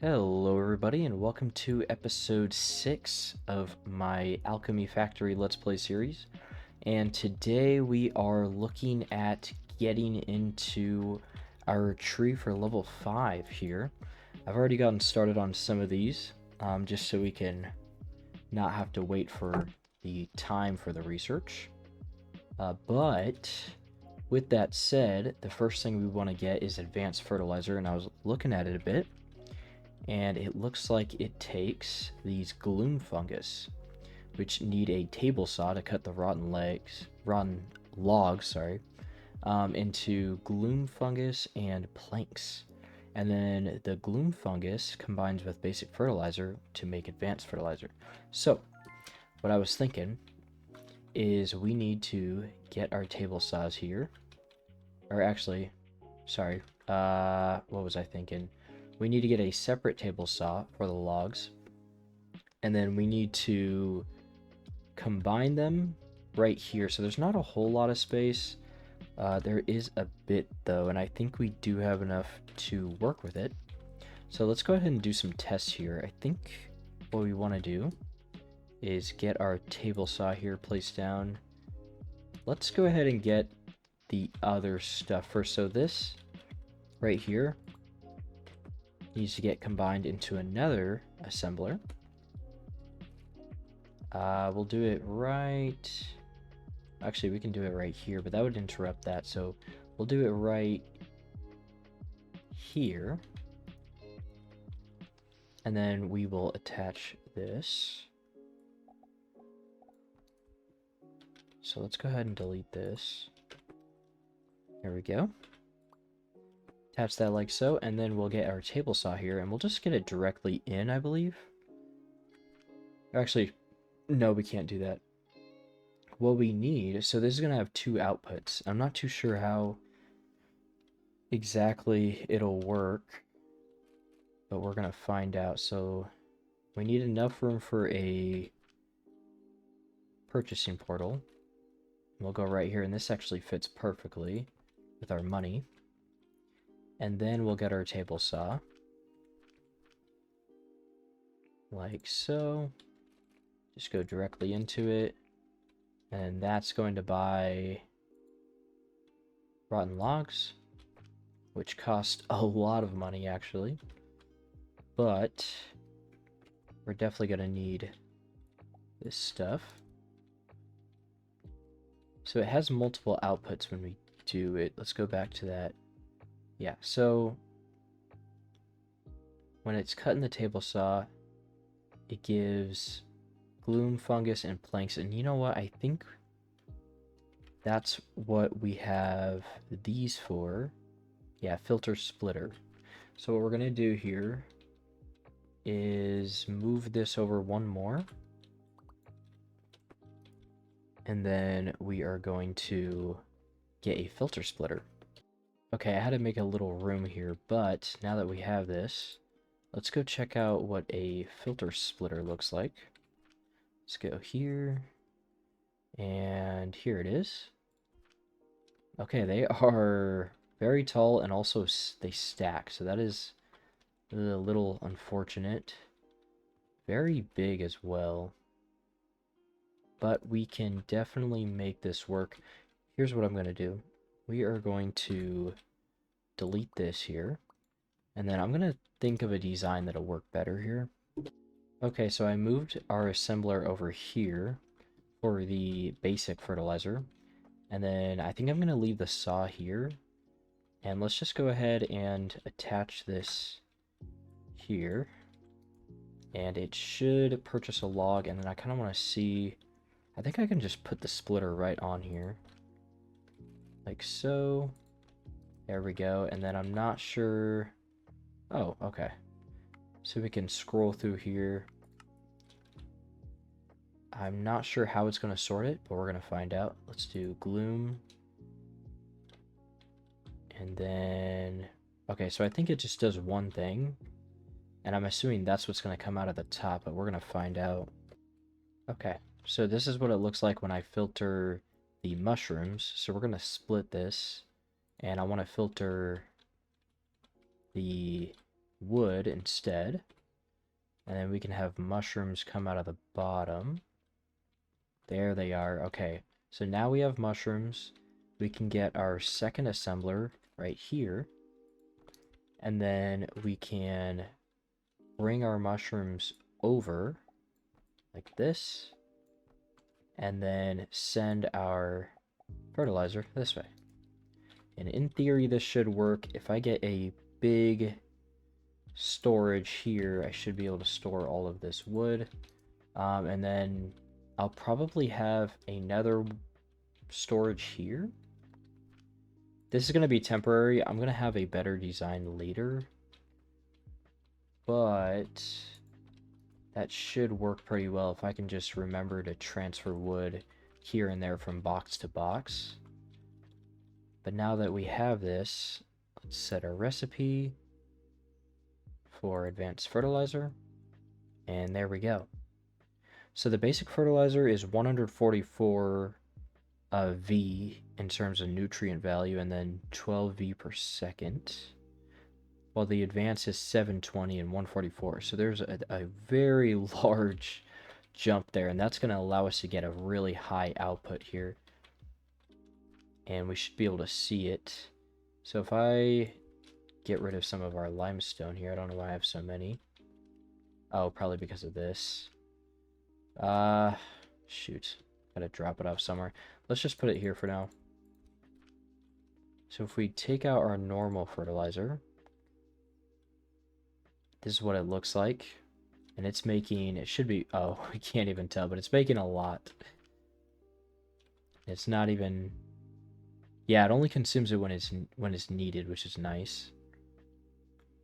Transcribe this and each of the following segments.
Hello everybody and welcome to episode 6 of my Alchemy Factory Let's Play series. And today we are looking at getting into our tree for level 5 here. I've already gotten started on some of these, just so we can not have to wait for the time for the research. But with that said, the first thing we want to get is advanced fertilizer, and I was looking at it a bit. And it looks like it takes these gloom fungus, which need a table saw to cut the rotten logs, into gloom fungus and planks. And then the gloom fungus combines with basic fertilizer to make advanced fertilizer. So, what I was thinking is we need to get our table saws here. Or actually, sorry, what was I thinking? We need to get a separate table saw for the logs, and then we need to combine them right here. So there's not a whole lot of space. There is a bit though, and I think we do have enough to work with it. So let's go ahead and do some tests here. I think what we want to do is get our table saw here placed down. Let's go ahead and get the other stuff first. So this right here needs to get combined into another assembler. We'll do it right... Actually, we can do it right here, but that would interrupt that, so we'll do it right here. And then we will attach this. So let's go ahead and delete this. There we go. Attach that like so, and then we'll get our table saw here, and we'll just get it directly in, I believe. Actually, no, we can't do that. What we need, so this is going to have two outputs. I'm not too sure how exactly it'll work, but we're going to find out. So we need enough room for a purchasing portal. We'll go right here, and this actually fits perfectly with our money. And then we'll get our table saw. Like so. Just go directly into it. And that's going to buy rotten logs, which cost a lot of money actually. But we're definitely going to need this stuff. So it has multiple outputs when we do it. Let's go back to that. Yeah, so when it's cutting the table saw, it gives gloom fungus and planks. And you know what? I think that's what we have these for. Yeah, filter splitter. So what we're going to do here is move this over one more. And then we are going to get a filter splitter. Okay, I had to make a little room here, but now that we have this, let's go check out what a filter splitter looks like. Let's go here, and here it is. Okay, they are very tall, and also they stack, so that is a little unfortunate. Very big as well. But we can definitely make this work. Here's what I'm going to do. We are going to delete this here, and then I'm going to think of a design that'll work better here. Okay, so I moved our assembler over here for the basic fertilizer, and then I think I'm going to leave the saw here, and let's just go ahead and attach this here, and it should purchase a log. And then I kind of want to see, I think I can just put the splitter right on here, like so. There we go. And then I'm not sure. Oh, okay. So we can scroll through here. I'm not sure how it's going to sort it, but we're going to find out. Let's do gloom. And then, okay, so I think it just does one thing. And I'm assuming that's what's going to come out of the top, but we're going to find out. Okay, so this is what it looks like when I filter the mushrooms. So we're going to split this. And I want to filter the wood instead. And then we can have mushrooms come out of the bottom. There they are. Okay, so now we have mushrooms. We can get our second assembler right here. And then we can bring our mushrooms over like this. And then send our fertilizer this way. And in theory, this should work. If I get a big storage here, I should be able to store all of this wood. And then I'll probably have another storage here. This is going to be temporary. I'm going to have a better design later. But that should work pretty well if I can just remember to transfer wood here and there from box to box. But now that we have this, let's set our recipe for advanced fertilizer. And there we go. So the basic fertilizer is 144 V in terms of nutrient value, and then 12 V per second. While the advanced is 720 and 144. So there's a very large jump there, and that's going to allow us to get a really high output here. And we should be able to see it. So if I get rid of some of our limestone here, I don't know why I have so many. Oh, probably because of this. Shoot. Gotta drop it off somewhere. Let's just put it here for now. So if we take out our normal fertilizer, this is what it looks like. And it's making, it should be, oh, we can't even tell, but it's making a lot. It's not even, yeah, it only consumes it when it's needed, which is nice.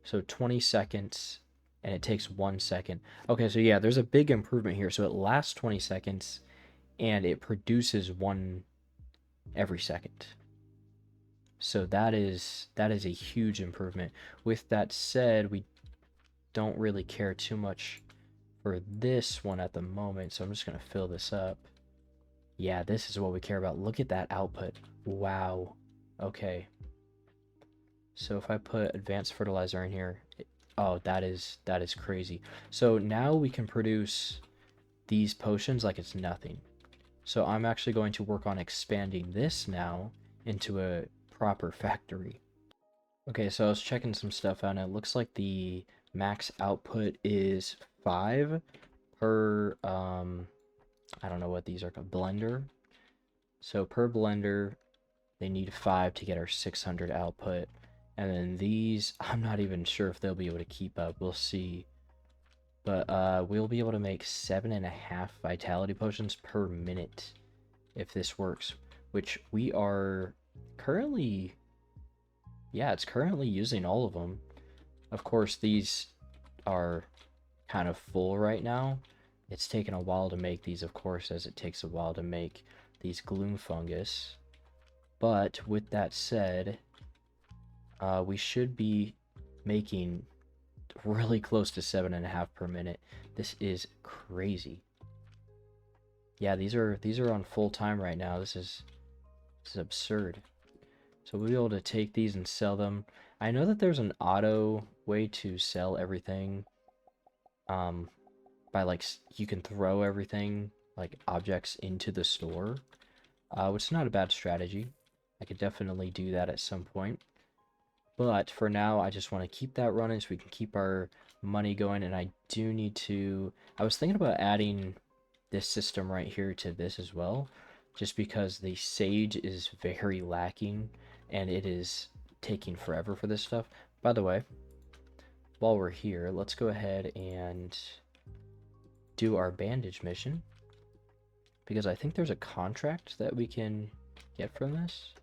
So 20 seconds, and it takes 1 second. Okay, so yeah, there's a big improvement here. So it lasts 20 seconds, and it produces one every second. So that is a huge improvement. With that said, we don't really care too much for this one at the moment, so I'm just going to fill this up. Yeah, this is what we care about. Look at that output. Wow. Okay. So if I put advanced fertilizer in here, oh, that is crazy. So now we can produce these potions like it's nothing. So I'm actually going to work on expanding this now into a proper factory. Okay, so I was checking some stuff out, and it looks like the max output is 5 per, I don't know what these are called, blender. So per blender, they need 5 to get our 600 output. And then these, I'm not even sure if they'll be able to keep up. We'll see. But we'll be able to make 7.5 vitality potions per minute if this works. Which we are currently, yeah, it's currently using all of them. Of course, these are kind of full right now. It's taken a while to make these, of course, as it takes a while to make these gloom fungus. But with that said, we should be making really close to 7.5 per minute. This is crazy. Yeah, these are on full time right now. This is absurd. So we'll be able to take these and sell them. I know that there's an auto way to sell everything. By like, you can throw everything, like objects, into the store, which is not a bad strategy. I could definitely do that at some point. But for now, I just want to keep that running so we can keep our money going. And I do need to, I was thinking about adding this system right here to this as well, just because the sage is very lacking and it is taking forever for this stuff. By the way, while we're here, let's go ahead and do our bandage mission, because I think there's a contract that we can get from this.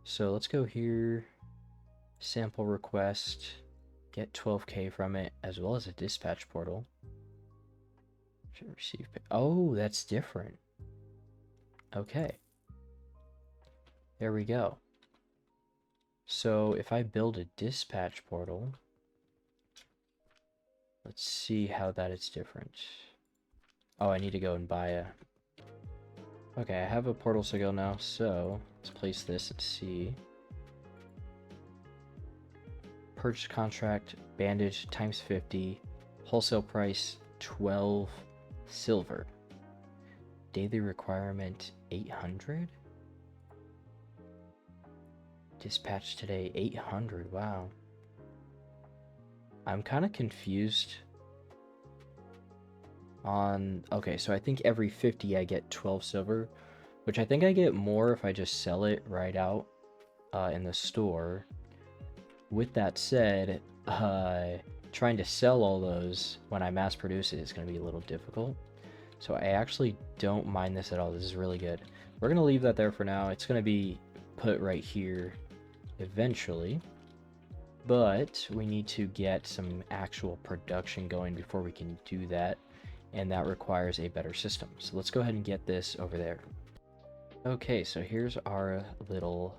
So let's go here, sample request, get 12k from it, as well as a dispatch portal. Should receive pay. Oh, that's different. Okay, there we go. So if I build a dispatch portal, let's see how that is different. Oh, I need to go and buy a... Okay, I have a portal skill now, so let's place this and see. purchase contract, bandage times 50, wholesale price 12 silver. Daily requirement 800? Dispatch today 800, wow. I'm kind of confused on... Okay, so I think every 50 I get 12 silver, which I think I get more if I just sell it right out in the store. With that said, trying to sell all those when I mass produce it is going to be a little difficult. So I actually don't mind this at all. This is really good. We're going to leave that there for now. It's going to be put right here eventually. But we need to get some actual production going before we can do that. And that requires a better system. So let's go ahead and get this over there. Okay, so here's our little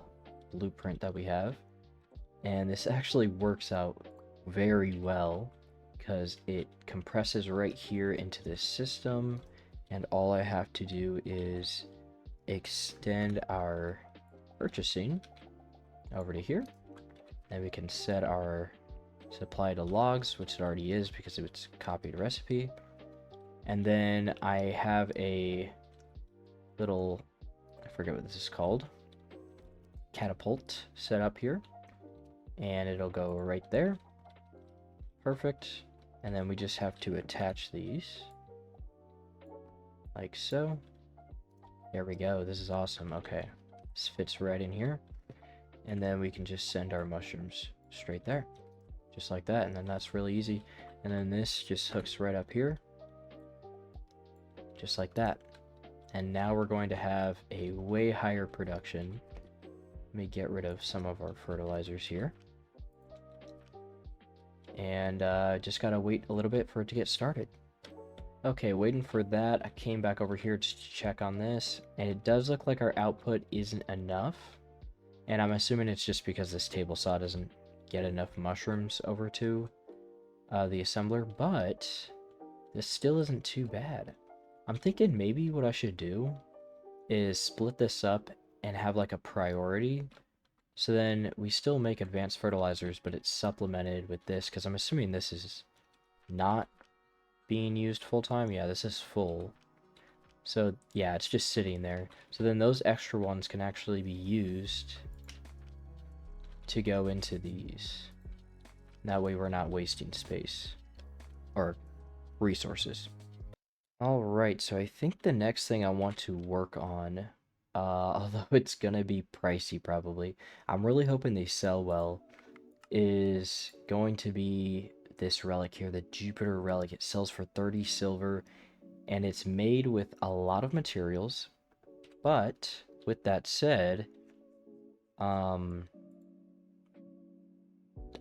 blueprint that we have. And this actually works out very well because it compresses right here into this system, and all I have to do is extend our purchasing over to here. Then we can set our supply to logs, which it already is because it's copied recipe. And then I have a little, I forget what this is called, catapult set up here. And it'll go right there. Perfect. And then we just have to attach these like so. There we go. This is awesome. Okay, this fits right in here. And then we can just send our mushrooms straight there, just like that. And then that's really easy. And then this just hooks right up here, just like that. And now we're going to have a way higher production. Let me get rid of some of our fertilizers here. And just gotta wait a little bit for it to get started. Okay, waiting for that, I came back over here just to check on this, and it does look like our output isn't enough. And I'm assuming it's just because this table saw doesn't get enough mushrooms over to the assembler, but this still isn't too bad. I'm thinking maybe what I should do is split this up and have like a priority. So then we still make advanced fertilizers, but it's supplemented with this, because I'm assuming this is not being used full-time. Yeah, this is full. So yeah, it's just sitting there. So then those extra ones can actually be used to go into these. That way we're not wasting space or resources. Alright, so I think the next thing I want to work on, although it's gonna be pricey probably, I'm really hoping they sell well, is going to be this relic here, the Jupiter relic. It sells for 30 silver, and it's made with a lot of materials. But with that said,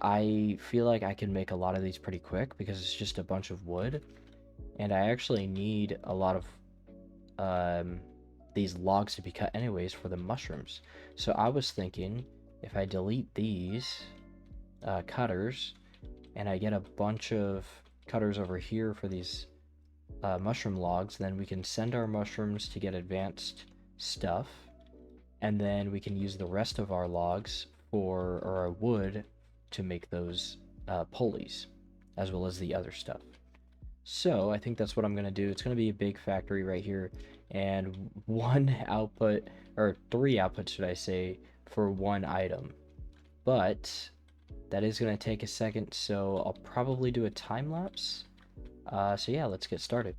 I feel like I can make a lot of these pretty quick because it's just a bunch of wood, and I actually need a lot of these logs to be cut anyways for the mushrooms. So I was thinking, if I delete these cutters and I get a bunch of cutters over here for these mushroom logs, then we can send our mushrooms to get advanced stuff, and then we can use the rest of our logs or our wood to make those pulleys, as well as the other stuff. So I think that's what I'm going to do. It's going to be a big factory right here, and one output, or 3 outputs should I say, for one item. But that is going to take a second, so I'll probably do a time lapse. So yeah, let's get started.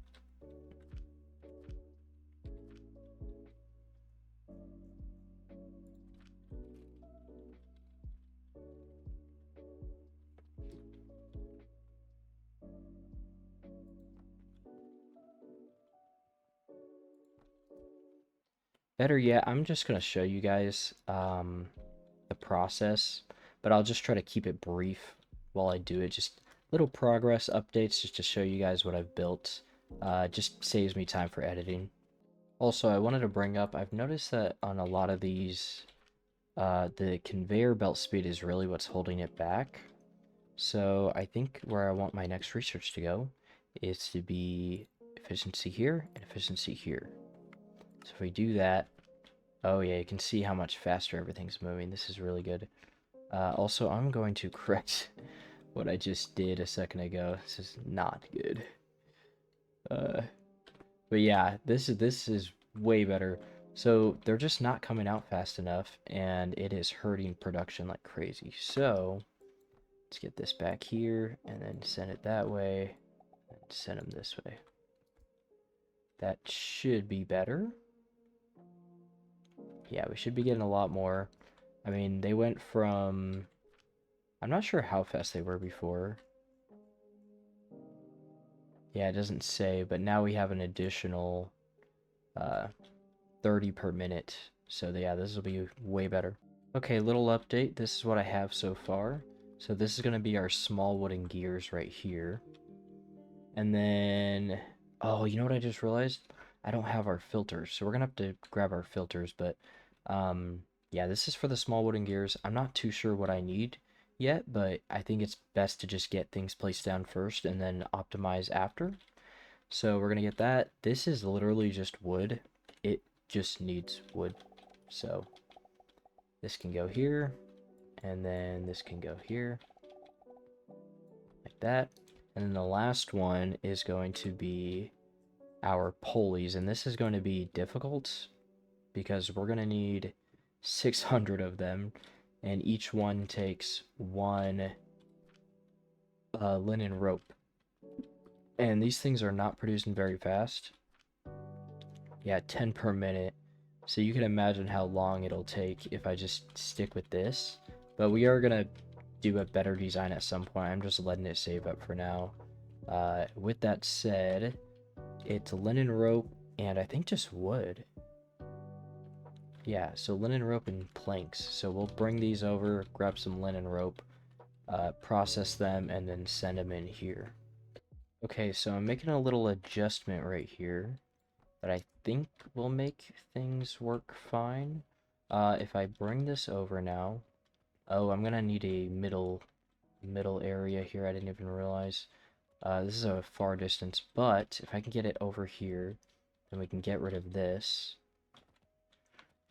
Better yet, I'm just going to show you guys the process, but I'll just try to keep it brief while I do it. Just little progress updates just to show you guys what I've built. Just saves me time for editing. Also, I wanted to bring up, I've noticed that on a lot of these, the conveyor belt speed is really what's holding it back. So I think where I want my next research to go is to be efficiency here and efficiency here. So if we do that, oh yeah, you can see how much faster everything's moving. This is really good. Also, I'm going to correct what I just did a second ago. This is not good. Uh, but yeah, this is way better. So they're just not coming out fast enough, and it is hurting production like crazy. So let's get this back here, and then send it that way, and send them this way. That should be better. Yeah, we should be getting a lot more. I mean, they went from... I'm not sure how fast they were before. Yeah, it doesn't say, but now we have an additional 30 per minute. So yeah, this will be way better. Okay, little update. This is what I have so far. So this is going to be our small wooden gears right here. And then... Oh, you know what I just realized? I don't have our filters. So we're going to have to grab our filters, but... Yeah, this is for the small wooden gears. I'm not too sure what I need yet, but I think it's best to just get things placed down first and then optimize after. So we're gonna get that. This is literally just wood. It just needs wood. So this can go here, and then this can go here, like that. And then the last one is going to be our pulleys, and this is going to be difficult because we're gonna need 600 of them, and each one takes one linen rope. And these things are not producing very fast. Yeah, 10 per minute. So you can imagine how long it'll take if I just stick with this. But we are going to do a better design at some point. I'm just letting it save up for now. With that said, it's linen rope and I think just wood. Yeah, so linen rope and planks. So we'll bring these over, grab some linen rope, process them, and then send them in here. Okay, so I'm making a little adjustment right here that I think will make things work fine. If I bring this over now... Oh, I'm gonna need a middle area here. I didn't even realize. This is a far distance, but if I can get it over here, then we can get rid of this.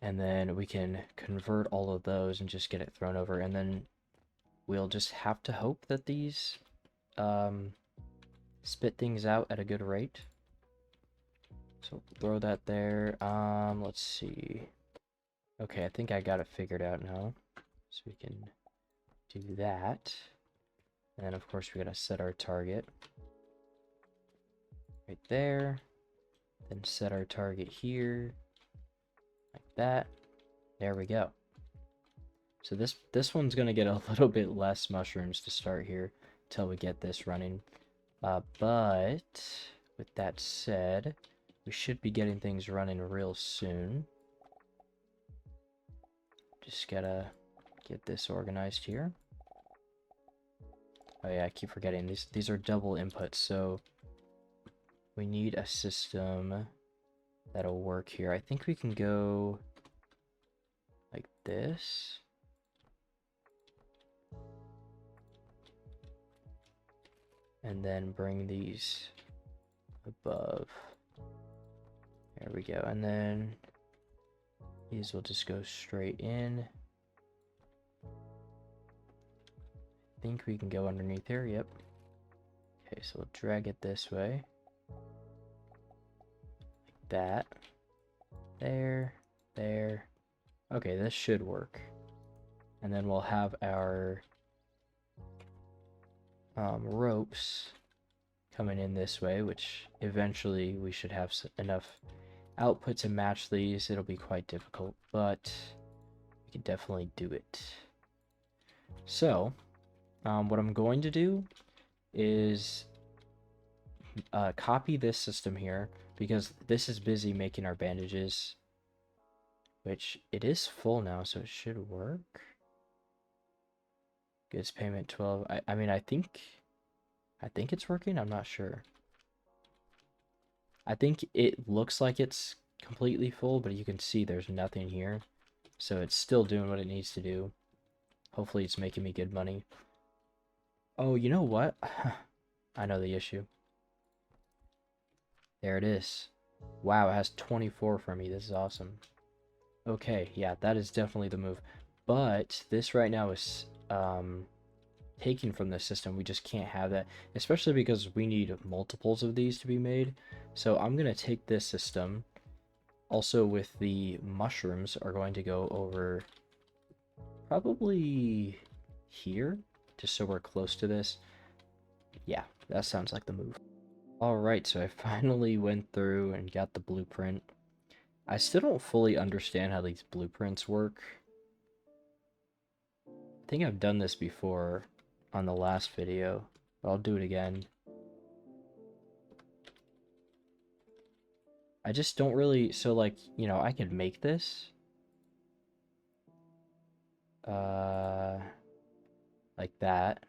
And then we can convert all of those and just get it thrown over. And then we'll just have to hope that these spit things out at a good rate. So throw that there. Let's see. Okay, I think I got it figured out now. So we can do that. And then of course we gotta set our target. Right there. Then set our target here. Like that. There we go. So this one's gonna get a little bit less mushrooms to start here until we get this running. But with that said, we should be getting things running real soon. Just gotta get this organized here. Oh yeah, I keep forgetting. These are double inputs, so we need a system that'll work here. I think we can go like this. And then bring these above. There we go. And then these will just go straight in. I think we can go underneath here. Yep. Okay, so we'll drag it this way. Like that. There. There. Okay, this should work. And then we'll have our ropes coming in this way, which eventually we should have enough output to match these. It'll be quite difficult, but we can definitely do it. So, what I'm going to do is copy this system here, because this is busy making our bandages, which it is full now, so it should work. Goods payment 12. I mean, I think it's working. I'm not sure. I think it looks like it's completely full, but you can see there's nothing here. So it's still doing what it needs to do. Hopefully it's making me good money. Oh, you know what? I know the issue. There it is. Wow, it has 24 for me. This is awesome. Okay, yeah, that is definitely the move. but this right now is taken from the system. We just can't have that, especially because we need multiples of these to be made. So I'm going to take this system. Also with the mushrooms are going to go over probably here, just so we're close to this. Yeah, that sounds like the move. Alright, so I finally went through and got the blueprint. I still don't fully understand how these blueprints work. I think I've done this before on the last video, but I'll do it again. I just don't really, so like, you know, I could make this. Like that.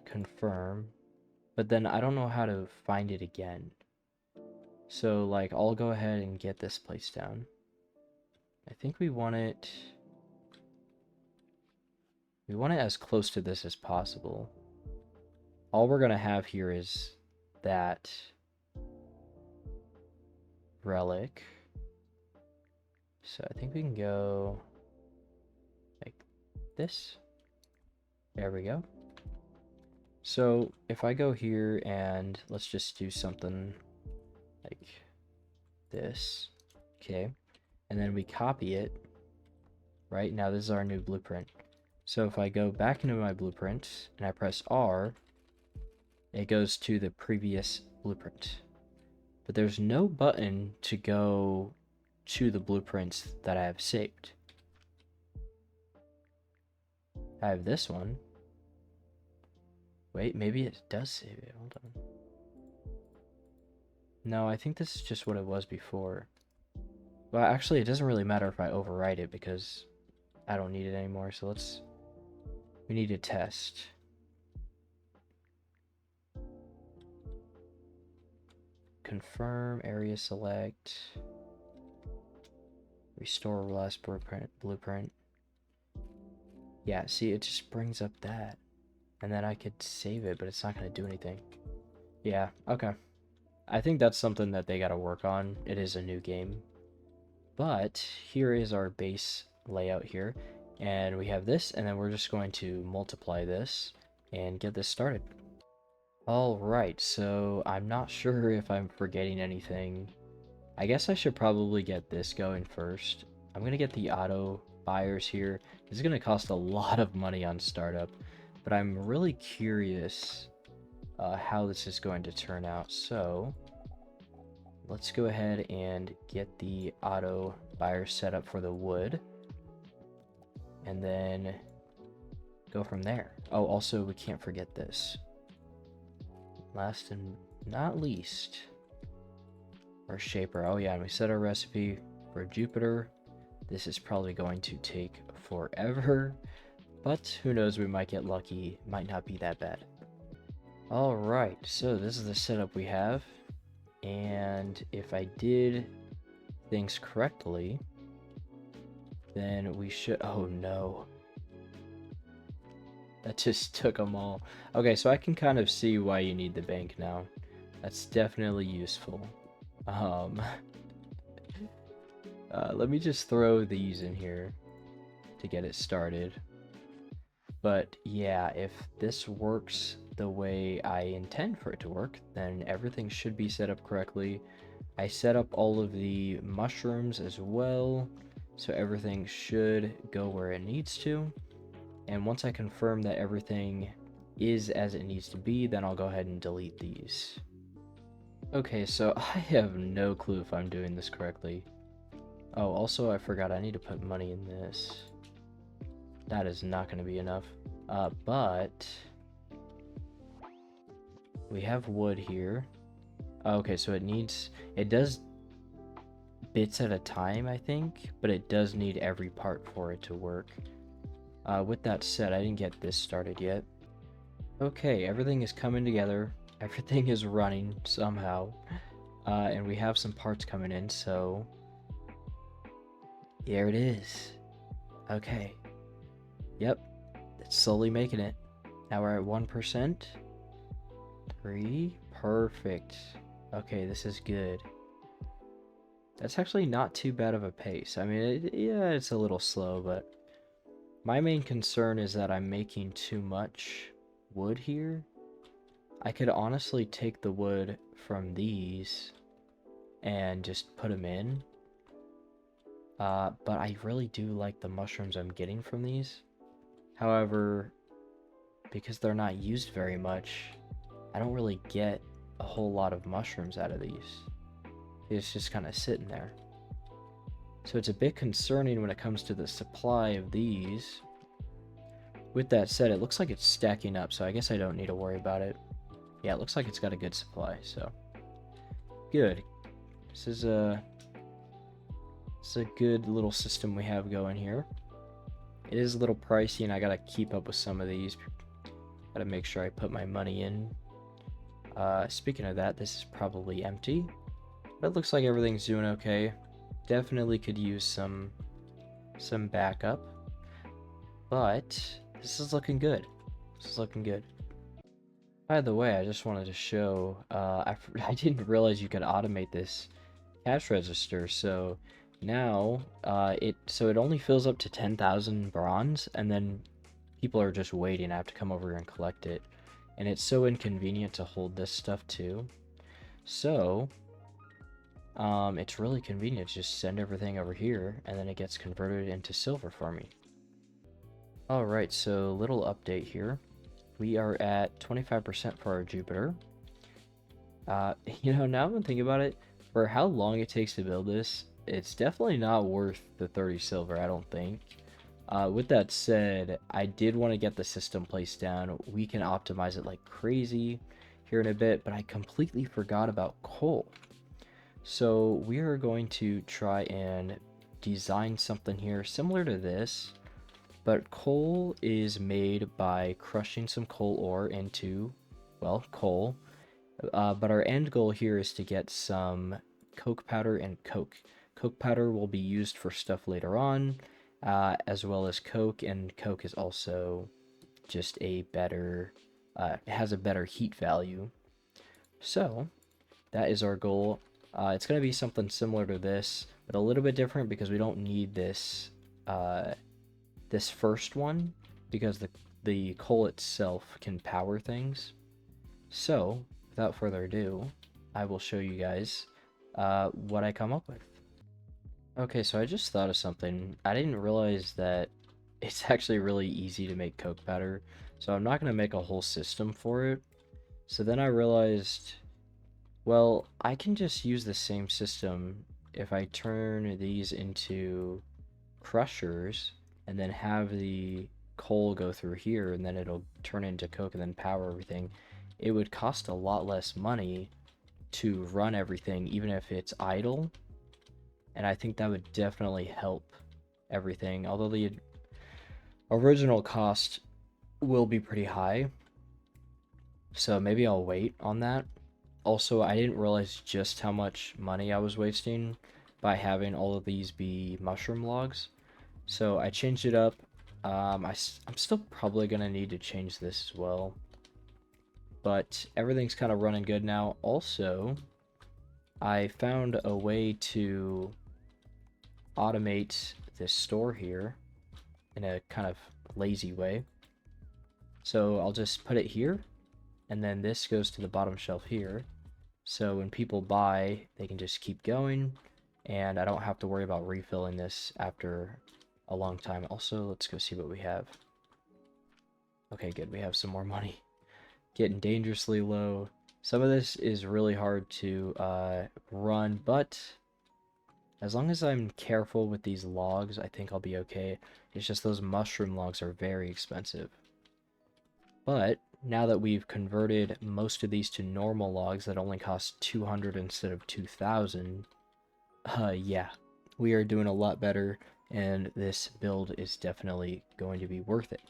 Confirm. But then I don't know how to find it again. So like, I'll go ahead and get this place down. I think we want it as close to this as possible. All we're gonna have here is that relic. So I think we can go like this. There we go. So if I go here and let's just do something like this. Okay. And then we copy it. Right now this is our new blueprint. So if I go back into my blueprint and I press R, it goes to the previous blueprint. But there's no button to go to the blueprints that I have saved. I have this one. Wait, maybe it does save it. Hold on. No, I think this is just what it was before. Well, actually, it doesn't really matter if I overwrite it because I don't need it anymore. So we need to test. Confirm, area select, restore last blueprint. Yeah, see, it just brings up that. And then I could save it, but it's not going to do anything. Yeah, okay. I think that's something that they got to work on. It is a new game. But here is our base layout here. And we have this, and then we're just going to multiply this and get this started. Alright, so I'm not sure if I'm forgetting anything. I guess I should probably get this going first. I'm going to get the auto buyers here. It's going to cost a lot of money on startup, but I'm really curious how this is going to turn out. So let's go ahead and get the auto buyer set up for the wood and then go from there. Oh, also we can't forget this. Last and not least, our shaper. Oh yeah, and we set our recipe for Jupiter. This is probably going to take forever, but who knows, we might get lucky. Might not be that bad. Alright, so this is the setup we have, and if I did things correctly, then we should... Oh no. That just took them all. Okay, so I can kind of see why you need the bank now. That's definitely useful. Let me just throw these in here to get it started. But yeah, if this works the way I intend for it to work, then everything should be set up correctly. I set up all of the mushrooms as well, so everything should go where it needs to. And once I confirm that everything is as it needs to be, then I'll go ahead and delete these. Okay, so I have no clue if I'm doing this correctly. Oh, also I forgot I need to put money in this. That is not going to be enough. But we have wood here. Okay, so it does bits at a time, I think, but it does need every part for it to work. With that said, I didn't get this started yet. Okay, everything is coming together. Everything is running somehow. And we have some parts coming in, so... Here it is. Okay. Yep. It's slowly making it. Now we're at 1%. 3. Perfect. Okay, this is good. That's actually not too bad of a pace. I mean, yeah, it's a little slow, but my main concern is that I'm making too much wood here. I could honestly take the wood from these and just put them in. But I really do like the mushrooms I'm getting from these. However, because they're not used very much, I don't really get a whole lot of mushrooms out of these. It's just kind of sitting there. So it's a bit concerning when it comes to the supply of these. With that said, it looks like it's stacking up, so I guess I don't need to worry about it. Yeah, it looks like it's got a good supply, so good. This is a good little system we have going here. It is a little pricey, and I gotta keep up with some of these. Gotta make sure I put my money in. Speaking of that, this is probably empty, but it looks like everything's doing okay. Definitely could use some backup, but this is looking good. This is looking good. By the way, I just wanted to show, I didn't realize you could automate this cash register, so now it only fills up to 10,000 bronze, and then people are just waiting. I have to come over here and collect it, and it's so inconvenient to hold this stuff too. So it's really convenient to just send everything over here, and then it gets converted into silver for me. Alright, so little update here. We are at 25% for our Jupiter. You know, now I'm thinking about it, for how long it takes to build this, it's definitely not worth the 30 silver, I don't think. With that said, I did want to get the system placed down. We can optimize it like crazy here in a bit, but I completely forgot about coal. So we are going to try and design something here similar to this, but coal is made by crushing some coal ore into, well, coal. But our end goal here is to get some coke powder and coke. Coke powder will be used for stuff later on, as well as coke, and coke is also just a better, it has a better heat value. So that is our goal. It's going to be something similar to this, but a little bit different because we don't need this this first one, because the coal itself can power things. So without further ado, I will show you guys what I come up with. Okay, so I just thought of something. I didn't realize that it's actually really easy to make coke powder, so I'm not going to make a whole system for it. So then I realized, well, I can just use the same system if I turn these into crushers and then have the coal go through here, and then it'll turn into coke and then power everything. It would cost a lot less money to run everything, even if it's idle, and I think that would definitely help everything, although the original cost will be pretty high, so maybe I'll wait on that. Also, I didn't realize just how much money I was wasting by having all of these be mushroom logs. So I changed it up. I'm still probably going to need to change this as well. But everything's kind of running good now. Also, I found a way to automate this store here in a kind of lazy way. So I'll just put it here, and then this goes to the bottom shelf here. So when people buy, they can just keep going, and I don't have to worry about refilling this after a long time. Also, let's go see what we have. Okay, good, we have some more money. Getting dangerously low. Some of this is really hard to run, but as long as I'm careful with these logs, I think I'll be okay. It's just those mushroom logs are very expensive. But now that we've converted most of these to normal logs that only cost 200 instead of 2,000, yeah, we are doing a lot better, and this build is definitely going to be worth it.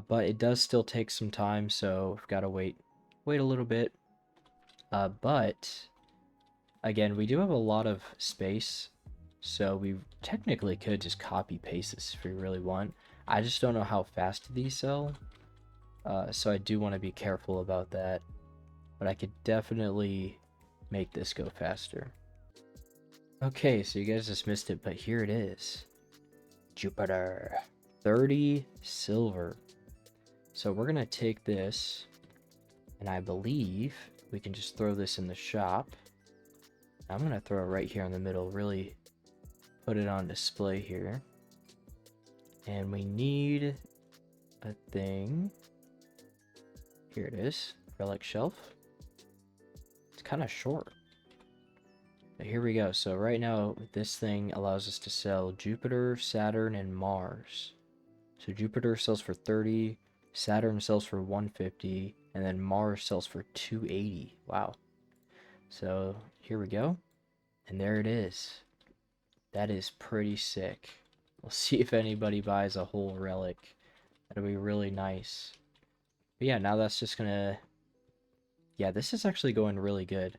But it does still take some time, so I've got to wait a little bit. But again, we do have a lot of space, so we technically could just copy paste this if we really want. I just don't know how fast these sell, so I do want to be careful about that. But I could definitely make this go faster. Okay, so you guys just missed it, but here it is. Jupiter. 30 silver. So we're gonna take this, and I believe we can just throw this in the shop. I'm gonna throw it right here in the middle, really put it on display here. And we need a thing. Here it is, relic shelf. It's kind of short. But here we go. So right now, this thing allows us to sell Jupiter, Saturn, and Mars. So Jupiter sells for 30, Saturn sells for 150, and then Mars sells for 280. Wow. So here we go. And there it is. That is pretty sick. We'll see if anybody buys a whole relic. That'll be really nice. But yeah, now that's just gonna... Yeah, this is actually going really good.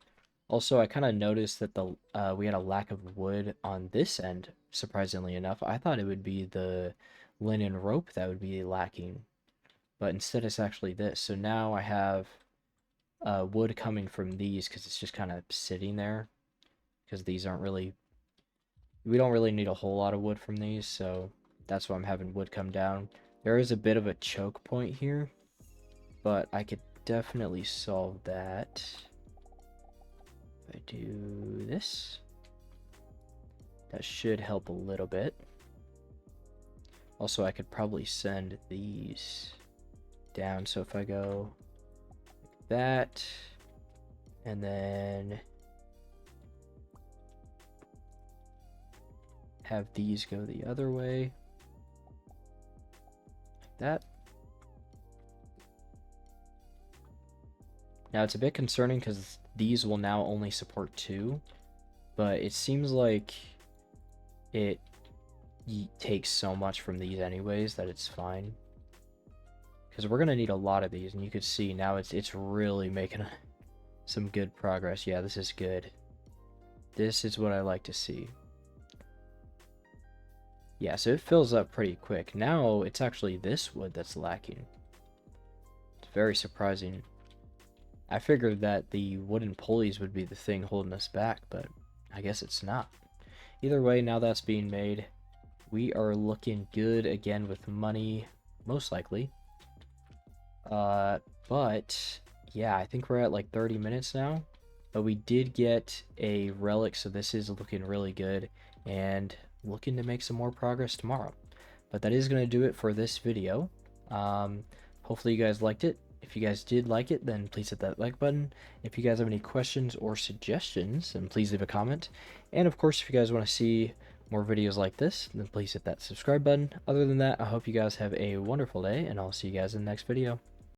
Also, I kind of noticed that the we had a lack of wood on this end, surprisingly enough. I thought it would be the linen rope that would be lacking. But instead it's actually this. So now I have wood coming from these because it's just kind of sitting there. Because these aren't really... We don't really need a whole lot of wood from these, so that's why I'm having wood come down. There is a bit of a choke point here, but I could definitely solve that. If I do this, that should help a little bit. Also, I could probably send these down. So if I go like that, and then have these go the other way, like that. Now it's a bit concerning because these will now only support 2, but it seems like it takes so much from these anyways that it's fine. Because we're gonna need a lot of these, and you could see now it's really making some good progress. Yeah, this is good. This is what I like to see. Yeah, so it fills up pretty quick. Now it's actually this wood that's lacking. It's very surprising. I figured that the wooden pulleys would be the thing holding us back, but I guess it's not. Either way, now that's being made, we are looking good again with money, most likely. But yeah, I think we're at like 30 minutes now. But we did get a relic, so this is looking really good, and looking to make some more progress tomorrow. But that is going to do it for this video. Hopefully you guys liked it. If you guys did like it, then please hit that like button. If you guys have any questions or suggestions, then please leave a comment. And of course, if you guys want to see more videos like this, then please hit that subscribe button. Other than that, I hope you guys have a wonderful day, and I'll see you guys in the next video.